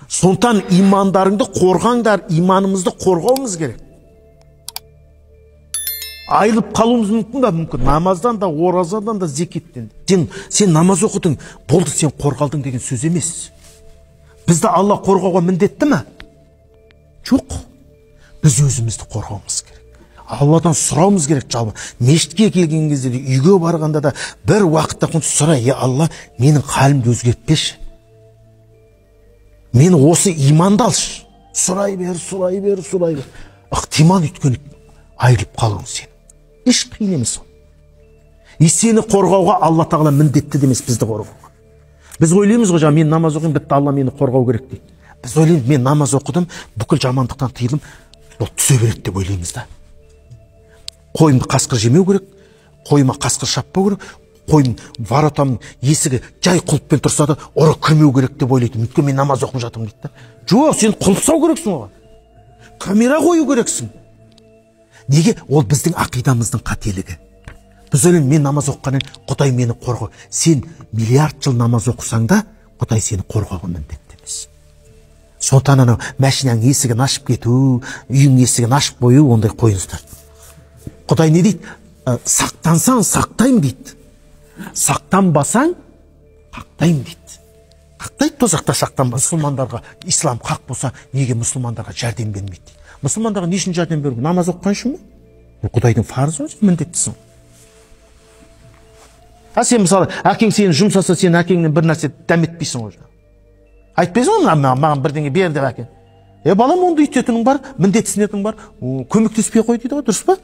Сондықтан имандарыңды қорғаңдар, иманымызды қорғауымыз керек. Айылып қалуымыз мүмкін ба? Мүмкін. Намаздан да, оразадан да, зекеттен. Сен намаз оқыдың, болды, сен қорғалдың деген сөз емес. Бізді Алла қорғауға міндетті ме? Жоқ. Біз өзімізді қорғауымыз керек. Алладан сұрауымыз керек. Жалпы мешітке келген кезде де, үйге барғанда да бір уақытта сұра, Алла, менің халімді өзгертпеші. Мені осы иманды алшы. Сұрай бер. Ықтимал өйткені айырылып қалуың сен. Еш қиын емес ол. Сені қорғауға Алла тағала міндетті демес бізді қорғауға. Біз ойлаймыз ғой, мен намаз оқимын, бітті, Алла мені қорғау керек дейді. Біз ойлаймыз, мен намаз оқыдым, бүкіл жамандықтан тыйылдым, ол түсе береді деп ойлаймыз да. Қойымды қасқыр жемеу керек, қойыма қасқыр шаппау керек, қойым воротамның есігі жай құлыппен тұрса да ұры кірмеу керек деп ойлайды. Өйткені мен намаз оқып жатырмын дейді. Жоқ, сен құлып сау керексің оған. Камера қою керексің. Неге? Ол біздің ақидамыздың қателігі. Біз ойлаймыз, мен намаз оққаннан Құдай мені қорғау. Сен миллиард жыл намаз оқысаң да, Құдай сені қорғауға міндетті емес. Сондықтан анау машинаның есігін ашып кету, үйің есігін ашып қою, ондай қойыңыздар. Құдай не дейді? Сақтансаң сақтаймын дейді. Сақтанбасаң қақтаймын дейді. Қақтайды тозақта сақтанба. Мұсылмандарға ислам қақ болса, неге мұсылмандарға жәрдем бермейді? Мұсылмандарға не үшін жәрдем беру? Намаз оқыған үшін бе? Бұл Құдайдың парызы, міндеттісің. Сен мысалы, әкең сені жұмсаса, сен әкеңнен бір нәрсе дәметпейсің ғой. Айтпайсың ғой, маған бірдеңе бер деп әкең. Балам, онда үйтетінің бар, міндетсінетің бар, көмектеспей қой дейді ғой, дұрыс па?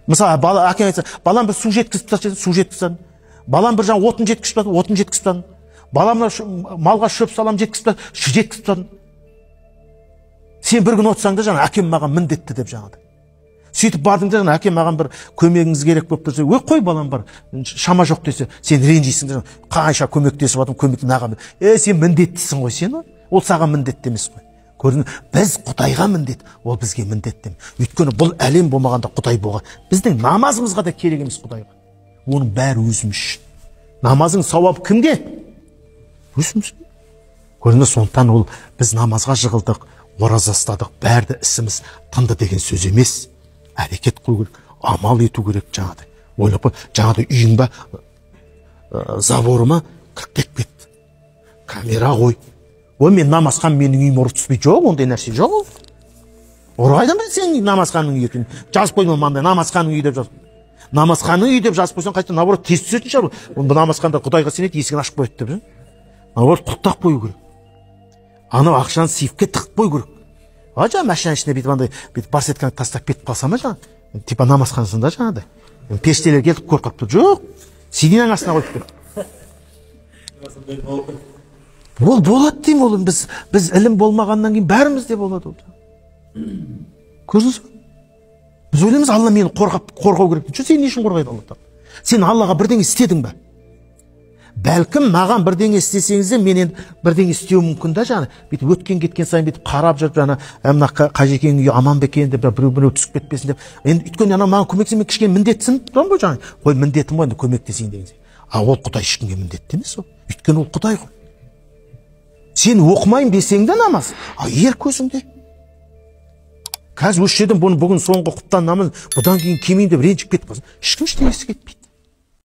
Мысалы, әкең айтса, балам бір су жеткізіп тастады, су жеткізіп. Балам бір отын жеткізіп тастады, отын жеткізіп. Баламна малға шөп салам жеткізіп. Сен бір күн отырсаң да, әкем маған міндетті деп жаңады. Сөйтіп бардың да, әкем маған бір көмегіңіз керек болып тұрса, қой балам бар, шама жоқ десе, сен ренжисің де, қанша көмектесіп атым, көмекті маған. Сен міндеттісің ғой сен, ол саған міндетті емес қой. Көрдің, біз Құдайға міндет, ол бізге міндетті. Өйткені бұл әлем болмағанда Құдай болған. Біздің намазымызға да керек емес Құдайға. Оның бәрі өзіміз үшін. Намазың сауабы кімге? Өзіміз. Көрдің, сондықтан ол біз намазға жығылдық, ораза ұстадық, бәрді ісіміз тынды деген сөз емес. Әрекет қою керек, амал ету керек жаңады. Ойлап қой, жаңады үйің ба, заборыма кіріктеп кетті. Камера қой. Мен намазхан менің үйім ұры түспей, жоқ, ондай нәрсе жоқ. Ұры қайдан білесің сен намазханның үйі екенін? Жазып қойдың маңдай, намазханның үйі деп жазып. Намазханның үйі деп жазып қойсаң, қайтадан наоборот тез түсетін шығар. Бұл намазханда Құдайға сенеді, есігін ашып қояды деп. Наоборот құттақ қою керек. Анау ақшаны сейфке тығып қою керек. Машина ішіне бүйтіп барсетканы тастап кетіп қалса ма жаңа? Типа намазханасында жаңағыдай. Періштелер келіп қорқып тұр. Жоқ, сиденің астына қойып тұр. Ол болады деймін, ол біз ілім болмағаннан кейін бәріміз де болады. Көрдіңіз бе? Біз ойлаймыз, Алла мені қорғау керек. Сен не үшін қорғайды Алла? Сен Аллаға бірдеңе істедің бе? Бәлкім маған бірдеңе істесеңізде, мен енді бірдеңе істеу мүмкін да жаңа. Бүйтіп өткен кеткен сайын бүйтіп қарап жүріп жаңа, мына Қажекең үйі аман ба екен деп, біреу түсіп кетпесін деп. Енді өйткені маған көмектесем, мен кішкене міндетсін тұрам ғой жаңа. Қой, міндетім ғой, енді көмектесейін деген. Ол Құдай ешкімге міндетті емес ол. Өйткені ол Құдай ғой. Сен оқымайын десең де намаз, ер көзіңде. Қазір осы жерден бүгін соңғы құптан намаз, бұдан кейін келмейін деп ренжіп кетіп қалсын. Ешкім ештеңесі кетпейді.